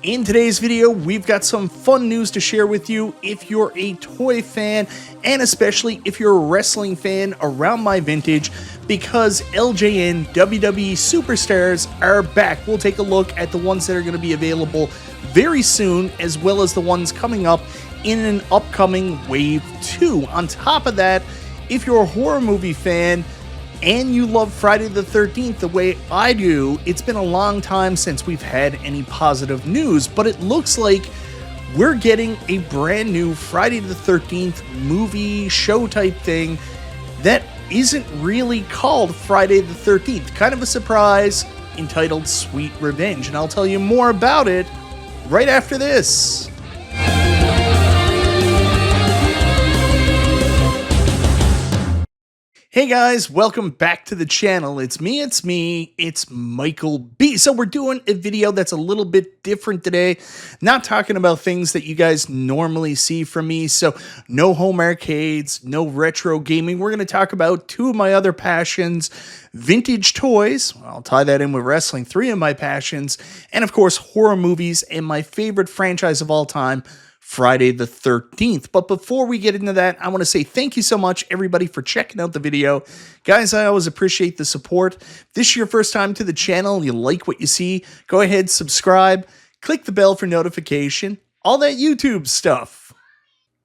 In today's video, we've got some fun news to share with you if you're a toy fan, and especially if you're a wrestling fan around my vintage, because LJN WWE Superstars are back. We'll take a look at the ones that are going to be available very soon, as well as the ones coming up in an upcoming Wave 2. On top of that, if you're a horror movie fan, and you love Friday the 13th the way I do, it's been a long time since we've had any positive news, but it looks like we're getting a brand new Friday the 13th movie show type thing that isn't really called Friday the 13th. Kind of a surprise, entitled Sweet Revenge, and I'll tell you more about it right after this. Hey guys, welcome back to the channel. It's Michael B. So we're doing a video that's a little bit different today. Not talking about things that you guys normally see from me. So no home arcades, no retro gaming. We're going to talk about two of my other passions, vintage toys. I'll tie that in with wrestling, three of my passions, and of course horror movies and my favorite franchise of all time, Friday the 13th. But before we get into that, I want to say thank you so much, everybody, for checking out the video. Guys, I always appreciate the support. If this is your first time to the channel, you like what you see, go ahead, subscribe, click the bell for notification, all that YouTube stuff.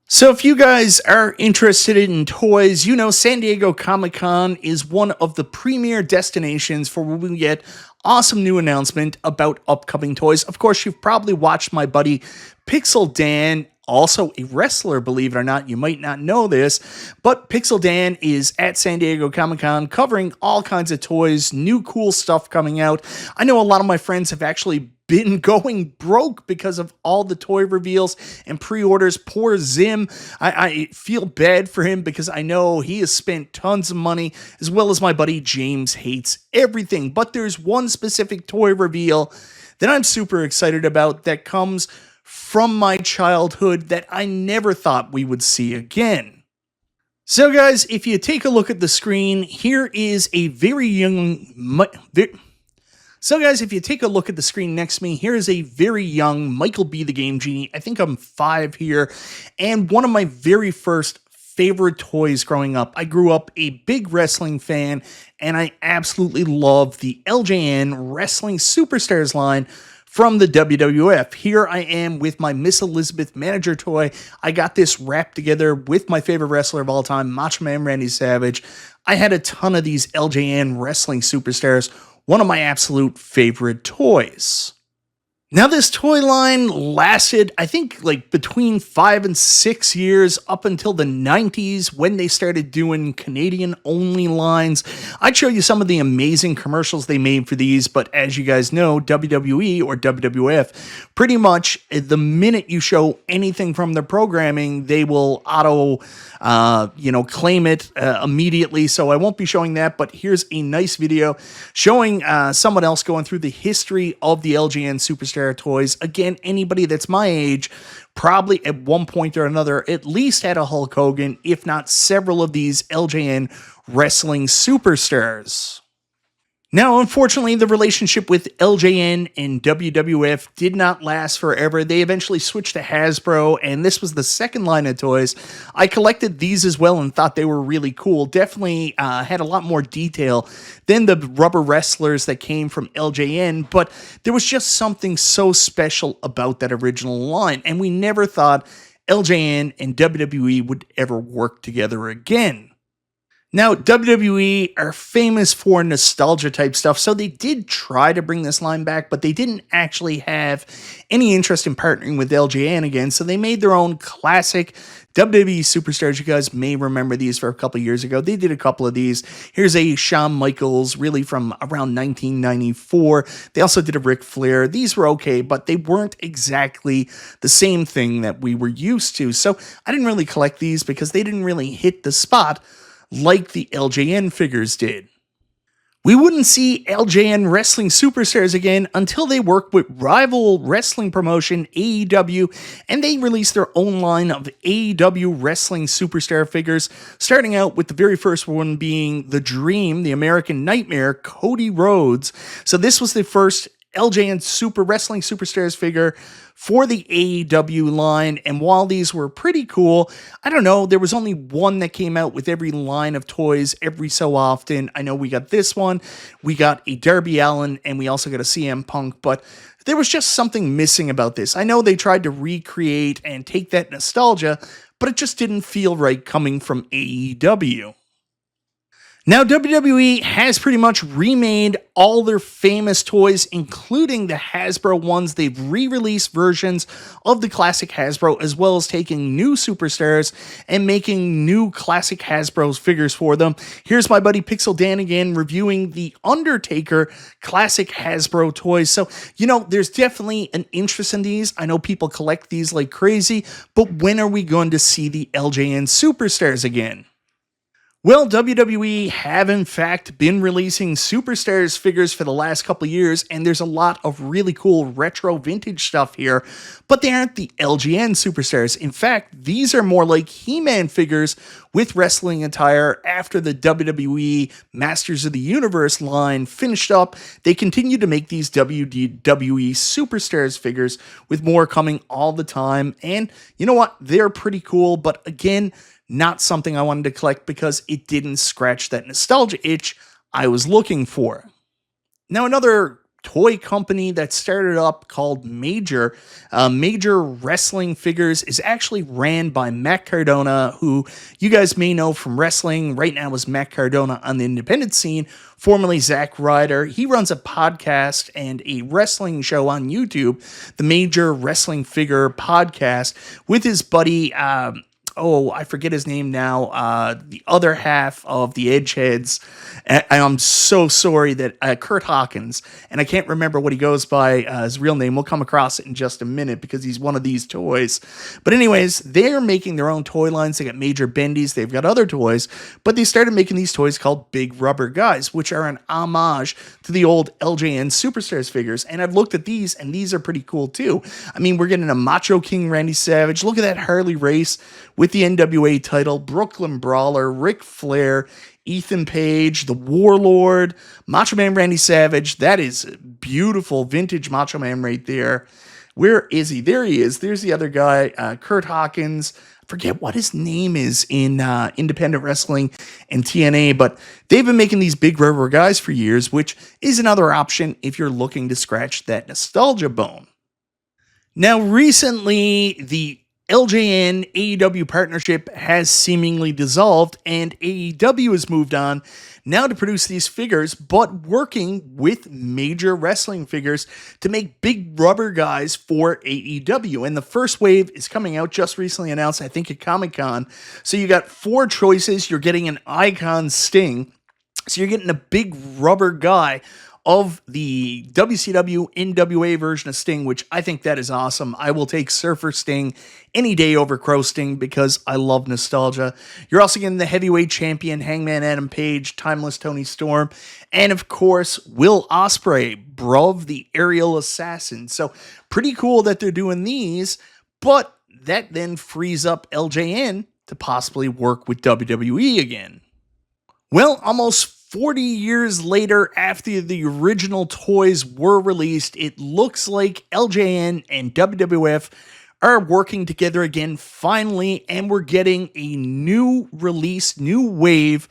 So if you guys are interested in toys, you know San Diego Comic-Con is one of the premier destinations for when we get awesome new announcement about upcoming toys. Of course, you've probably watched my buddy Pixel Dan, also a wrestler, believe it or not. You might not know this, but Pixel Dan is at San Diego Comic-Con covering all kinds of toys, new cool stuff coming out. I know a lot of my friends have actually been going broke because of all the toy reveals and pre-orders. Poor Zim. I feel bad for him because I know he has spent tons of money, as well as my buddy James hates everything. But there's one specific toy reveal that I'm super excited about that comes from my childhood that I never thought we would see again. So guys, if you take a look at the screen, here is a very young... So guys, if you take a look at the screen next to me, here is a very young MichaelBtheGameGenie. I think I'm 5 here, and one of my very first favorite toys growing up. I grew up a big wrestling fan, and I absolutely love the LJN Wrestling Superstars line from the WWF. Here I am with my Miss Elizabeth manager toy. I got this wrapped together with my favorite wrestler of all time, Macho Man Randy Savage. I had a ton of these LJN Wrestling Superstars, one of my absolute favorite toys. Now, this toy line lasted, I think, like between 5 and 6 years up until the 90s when they started doing Canadian-only lines. I'd show you some of the amazing commercials they made for these, but as you guys know, WWE or WWF, pretty much the minute you show anything from their programming, they will claim it immediately. So I won't be showing that, but here's a nice video showing someone else going through the history of the LJN Superstar toys. Again, anybody that's my age probably at one point or another at least had a Hulk Hogan, if not several of these LJN Wrestling Superstars. Now, unfortunately, the relationship with LJN and WWF did not last forever. They eventually switched to Hasbro, and this was the second line of toys. I collected these as well and thought they were really cool. Definitely had a lot more detail than the rubber wrestlers that came from LJN, but there was just something so special about that original line, and we never thought LJN and WWE would ever work together again. Now, WWE are famous for nostalgia type stuff, so they did try to bring this line back, but they didn't actually have any interest in partnering with LJN again, so they made their own classic WWE Superstars. You guys may remember these for a couple years ago. They did a couple of these. Here's a Shawn Michaels, really from around 1994. They also did a Ric Flair. These were okay, but they weren't exactly the same thing that we were used to, so I didn't really collect these because they didn't really hit the spot like the LJN figures did. We wouldn't see LJN Wrestling Superstars again until they worked with rival wrestling promotion AEW, and they released their own line of AEW Wrestling Superstar figures, starting out with the very first one being the Dream, the American Nightmare, Cody Rhodes. So this was the first LJN Super Wrestling Superstars figure for the AEW line. And while these were pretty cool, I don't know, there was only one that came out with every line of toys every so often. I know we got this one, we got a Darby Allin, and we also got a CM Punk, but there was just something missing about this. I know they tried to recreate and take that nostalgia, but it just didn't feel right coming from AEW. Now, WWE has pretty much remade all their famous toys, including the Hasbro ones. They've re-released versions of the classic Hasbro, as well as taking new superstars and making new classic Hasbro figures for them. Here's my buddy Pixel Dan again reviewing the Undertaker classic Hasbro toys. So, you know, there's definitely an interest in these. I know people collect these like crazy, but when are we going to see the LJN Superstars again? Well, WWE have in fact been releasing Superstars figures for the last couple of years, and there's a lot of really cool retro vintage stuff here, but they aren't the LJN Superstars. In fact, these are more like He-Man figures with wrestling attire. After the WWE Masters of the Universe line finished up, they continue to make these WWE Superstars figures, with more coming all the time, and you know what? They're pretty cool, but again, not something I wanted to collect because it didn't scratch that nostalgia itch I was looking for. Now, another toy company that started up called Major Wrestling Figures is actually ran by Matt Cardona, who you guys may know from wrestling. Right now is Matt Cardona on the independent scene, formerly Zack Ryder. He runs a podcast and a wrestling show on YouTube, the Major Wrestling Figure Podcast, with his buddy, I forget his name now, the other half of the Edgeheads. I'm so sorry that Kurt Hawkins, and I can't remember what he goes by, his real name. We'll come across it in just a minute because he's one of these toys. But anyways, they're making their own toy lines. They got Major Bendies, they've got other toys, but they started making these toys called Big Rubber Guys, which are an homage to the old LJN Superstars figures. And I've looked at these, and these are pretty cool too. I mean, we're getting a Macho King Randy Savage. Look at that Harley Race with the NWA title, Brooklyn Brawler, Ric Flair, Ethan Page, the Warlord, Macho Man Randy Savage. That is beautiful vintage Macho Man right there. Where is he? There he is. There's the other guy, Kurt Hawkins. Forget what his name is in independent wrestling and TNA, but they've been making these Big Rubber Guys for years, which is another option if you're looking to scratch that nostalgia bone. Now, recently, the LJN AEW partnership has seemingly dissolved, and AEW has moved on now to produce these figures, but working with Major Wrestling Figures to make Big Rubber Guys for AEW. And the first wave is coming out, just recently announced, I think, at Comic-Con. So you got 4 choices. You're getting an Icon Sting. So you're getting a big rubber guy of the WCW NWA version of Sting, which I think that is awesome. I will take Surfer Sting any day over Crow Sting because I love nostalgia. You're also getting the heavyweight champion, Hangman Adam Page, Timeless Tony Storm, and of course, Will Ospreay, Bruv, the aerial assassin. So pretty cool that they're doing these, but that then frees up LJN to possibly work with WWE again. Well, almost 40 years later, after the original toys were released, it looks like LJN and WWF are working together again finally, and we're getting a new release, new wave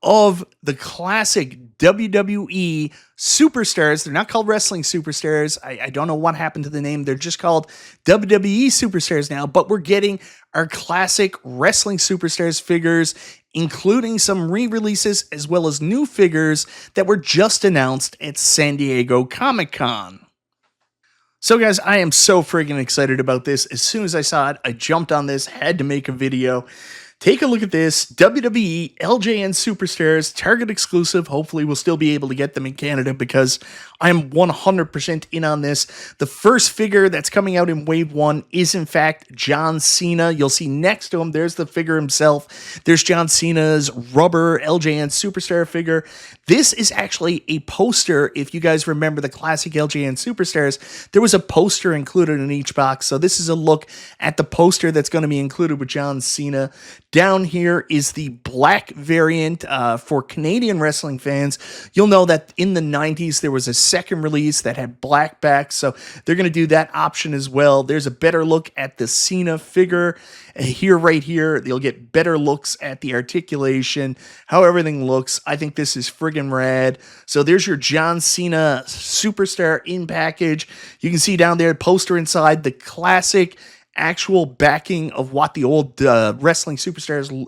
of the classic WWE Superstars. They're not called Wrestling Superstars. I don't know what happened to the name. They're just called WWE Superstars now, but we're getting our classic Wrestling Superstars figures, including some re-releases as well as new figures that were just announced at San Diego Comic-Con. So guys, I am so friggin' excited about this. As soon as I saw it, I jumped on this, had to make a video. Take a look at this, WWE LJN Superstars, Target exclusive. Hopefully we'll still be able to get them in Canada because I'm 100% in on this. The first figure that's coming out in Wave 1 is in fact John Cena. You'll see next to him, there's the figure himself. There's John Cena's rubber LJN Superstar figure. This is actually a poster. If you guys remember the classic LJN Superstars, there was a poster included in each box. So this is a look at the poster that's going to be included with John Cena. Down here is the black variant for Canadian wrestling fans. You'll know that in the 90s, there was a second release that had black backs, so they're going to do that option as well. There's a better look at the Cena figure here, right here. You'll get better looks at the articulation, how everything looks. I think this is friggin' rad. So there's your John Cena Superstar in package. You can see down there, poster inside, the classic actual backing of what the old Wrestling Superstars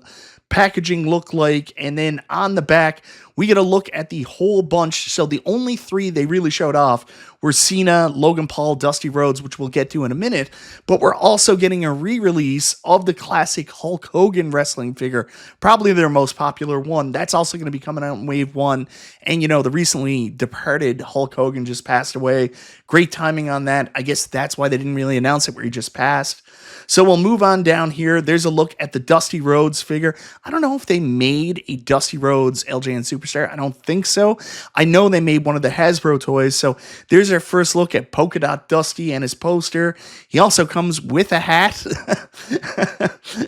packaging look like, and then on the back we get a look at the whole bunch. So the only three they really showed off were Cena, Logan Paul, Dusty Rhodes, which we'll get to in a minute, but we're also getting a re-release of the classic Hulk Hogan wrestling figure, probably their most popular one. That's also going to be coming out in Wave 1, and you know, the recently departed Hulk Hogan just passed away. Great timing on that. I guess that's why they didn't really announce it where he just passed. So we'll move on down here. There's a look at the Dusty Rhodes figure. I don't know if they made a Dusty Rhodes LJN Superstar. I don't think so. I know they made one of the Hasbro toys. So there's our first look at Polka Dot Dusty and his poster. He also comes with a hat.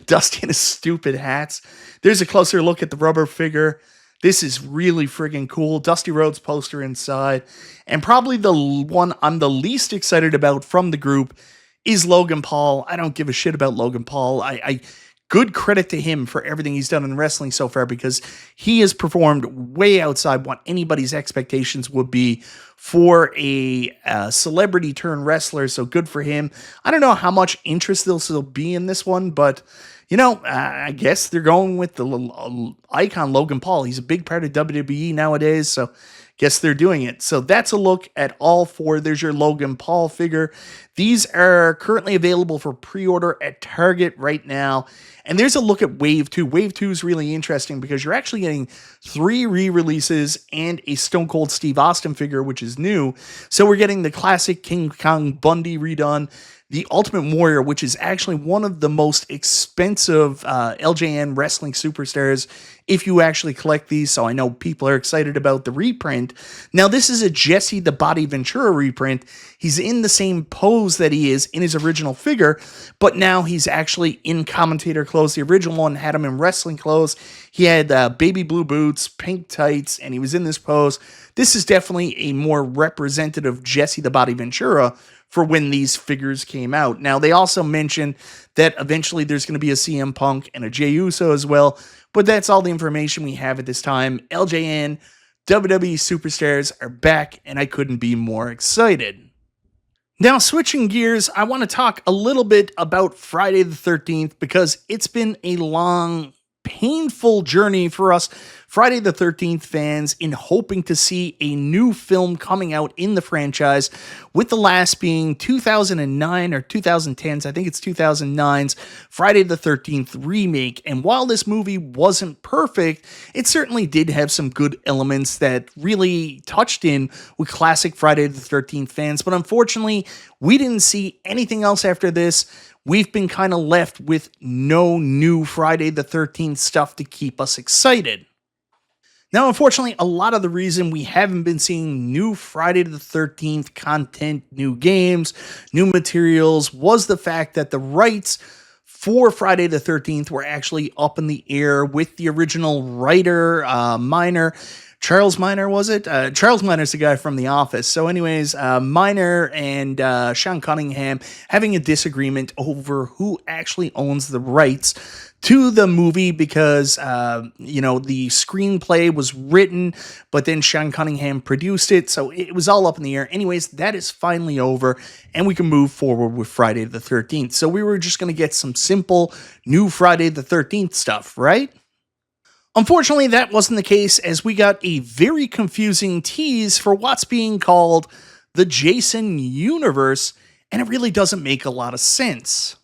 Dusty and his stupid hats. There's a closer look at the rubber figure. This is really friggin' cool. Dusty Rhodes poster inside. And probably the one I'm the least excited about from the group is Logan Paul. I don't give a shit about Logan Paul. I good credit to him for everything he's done in wrestling so far, because he has performed way outside what anybody's expectations would be for a celebrity turned wrestler. So good for him. I don't know how much interest there'll still be in this one, but you know, I guess they're going with the icon Logan Paul. He's a big part of WWE nowadays, so guess they're doing it. So that's a look at all four. There's your Logan Paul figure. These are currently available for pre-order at Target right now. And there's a look at Wave 2. Wave 2 is really interesting because you're actually getting 3 re-releases and a Stone Cold Steve Austin figure, which is new. So we're getting the classic King Kong Bundy redone, the Ultimate Warrior, which is actually one of the most expensive LJN wrestling superstars if you actually collect these. So I know people are excited about the reprint. Now, this is a Jesse the Body Ventura reprint. He's in the same pose that he is in his original figure, but now he's actually in commentator clothes. The original one had him in wrestling clothes. He had baby blue boots, pink tights, and he was in this pose. This is definitely a more representative Jesse the Body Ventura for when these figures came out. Now, they also mentioned that eventually there's going to be a CM Punk and a Jey Uso as well, but that's all the information we have at this time. LJN WWE Superstars are back, and I couldn't be more excited. Now, switching gears, I want to talk a little bit about Friday the 13th, because it's been a long, painful journey for us Friday the 13th fans in hoping to see a new film coming out in the franchise, with the last being 2009 or 2010's, I think it's 2009's Friday the 13th remake. And while this movie wasn't perfect, it certainly did have some good elements that really touched in with classic Friday the 13th fans. But unfortunately, we didn't see anything else after this. We've been kind of left with no new Friday the 13th stuff to keep us excited. Now, unfortunately, a lot of the reason we haven't been seeing new Friday the 13th content, new games, new materials, was the fact that the rights for Friday the 13th were actually up in the air with the original writer, Miner. Charles Miner, was it? Charles Miner's the guy from The Office. So anyways, Miner and Sean Cunningham having a disagreement over who actually owns the rights to the movie, because, you know, the screenplay was written, but then Sean Cunningham produced it, so it was all up in the air. Anyways, that is finally over, and we can move forward with Friday the 13th. So we were just going to get some simple new Friday the 13th stuff, right? Unfortunately, that wasn't the case, as we got a very confusing tease for what's being called the Jason Universe, and it really doesn't make a lot of sense.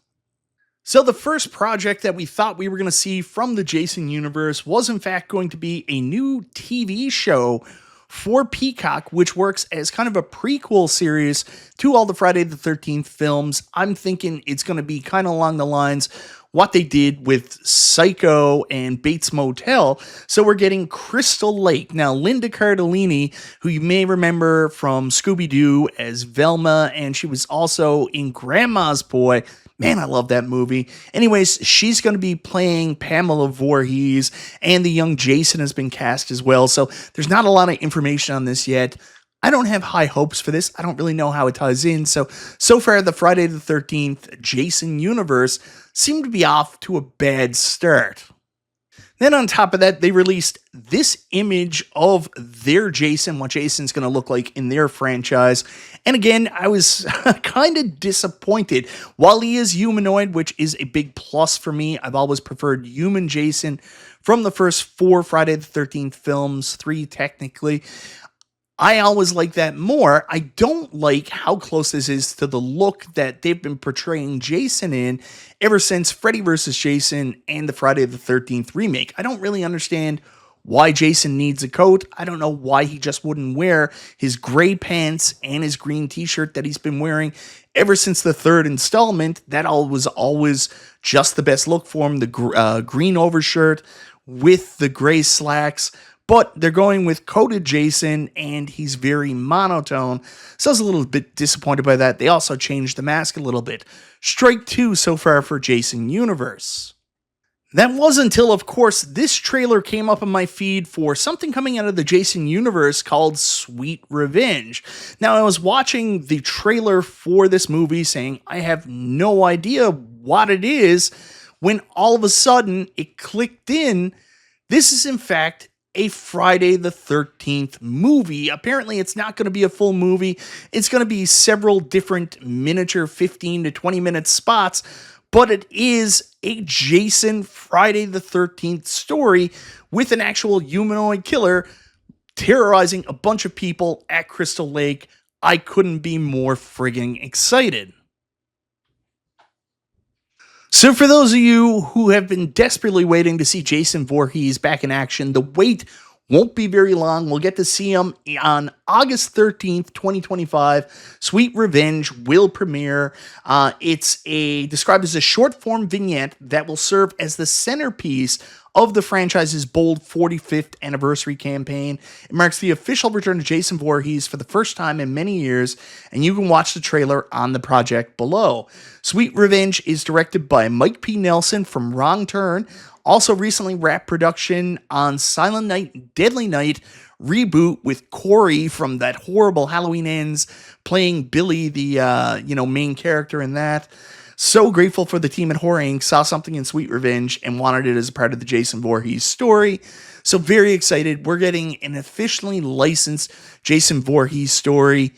So the first project that we thought we were going to see from the Jason Universe was in fact going to be a new TV show for Peacock, which works as kind of a prequel series to all the Friday the 13th films. I'm thinking it's going to be kind of along the lines what they did with Psycho and Bates Motel. So we're getting Crystal Lake. Now, Linda Cardellini, who you may remember from Scooby-Doo as Velma, and she was also in Grandma's Boy. Man, I love that movie. Anyways, she's going to be playing Pamela Voorhees, and the young Jason has been cast as well. So there's not a lot of information on this yet. I don't have high hopes for this. I don't really know how it ties in. So far, the Friday the 13th Jason universe seemed to be off to a bad start. Then on top of that, they released this image of their Jason, what Jason's going to look like in their franchise. And again, I was kind of disappointed. While he is humanoid, which is a big plus for me, I've always preferred human Jason from the first 4 Friday the 13th films, 3 technically. I always like that more. I don't like how close this is to the look that they've been portraying Jason in ever since Freddy vs. Jason and the Friday the 13th remake. I don't really understand why Jason needs a coat. I don't know why he just wouldn't wear his gray pants and his green t-shirt that he's been wearing ever since the 3rd installment. That was always just the best look for him, the green overshirt with the gray slacks. But they're going with coated Jason, and he's very monotone, so I was a little bit disappointed by that. They also changed the mask a little bit. Strike 2 so far for Jason Universe. That was until, of course, this trailer came up on my feed for something coming out of the Jason Universe called Sweet Revenge. Now, I was watching the trailer for this movie saying, I have no idea what it is, when all of a sudden it clicked in. This is, in fact, a Friday the 13th movie. Apparently, it's not going to be a full movie. It's going to be several different miniature 15 to 20 minute spots, but it is a Jason Friday the 13th story with an actual humanoid killer terrorizing a bunch of people at Crystal Lake. I couldn't be more friggin' excited. So for those of you who have been desperately waiting to see Jason Voorhees back in action, the wait won't be very long. We'll get to see him on August 13th, 2025. Sweet Revenge will premiere. It's described as a short-form vignette that will serve as the centerpiece of the franchise's bold 45th anniversary campaign. It marks the official return of Jason Voorhees for the first time in many years, and you can watch the trailer on the project below. Sweet Revenge is directed by Mike P. Nelson from Wrong Turn, also recently wrapped production on Silent Night, Deadly Night reboot with Corey from that horrible Halloween Ends playing Billy, the main character in that. So grateful for the team at Horror Inc. Saw something in Sweet Revenge and wanted it as a part of the Jason Voorhees story. So very excited. We're getting an officially licensed Jason Voorhees story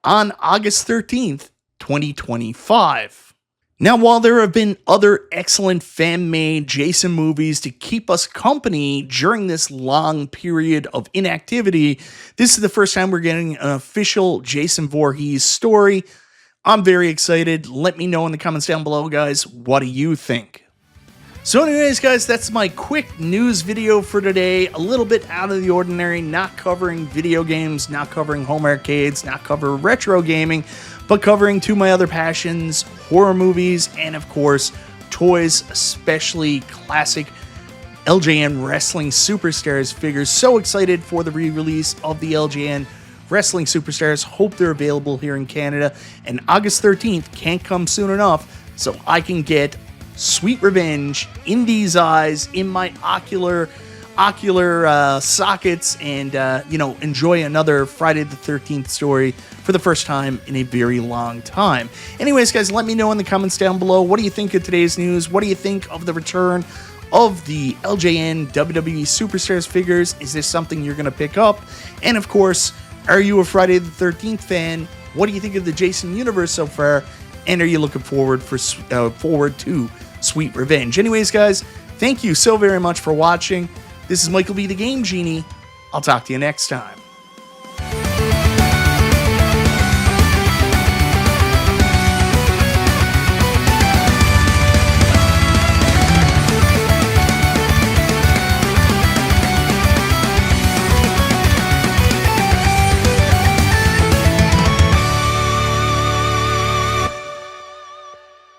on August 13th, 2025. Now, while there have been other excellent fan-made Jason movies to keep us company during this long period of inactivity, this is the first time we're getting an official Jason Voorhees story. I'm very excited. Let me know in the comments down below, guys. What do you think? So anyways, guys, that's my quick news video for today. A little bit out of the ordinary, not covering video games, not covering home arcades, not covering retro gaming, but covering 2 of my other passions, horror movies, and of course, toys, especially classic LJN Wrestling Superstars figures. So excited for the re-release of the LJN Wrestling Superstars. Hope they're available here in Canada. And August 13th can't come soon enough, so I can get Sweet Revenge in these eyes, in my ocular sockets, and enjoy another Friday the 13th story for the first time in a very long time. Anyways, guys, let me know in the comments down below, what do you think of today's news? What do you think of the return of the LJN WWE Superstars figures? Is this something you're going to pick up? And of course, are you a Friday the 13th fan? What do you think of the Jason universe so far? And are you looking forward to Sweet Revenge? Anyways, guys, thank you so very much for watching. This is Michael B. the Game Genie. I'll talk to you next time.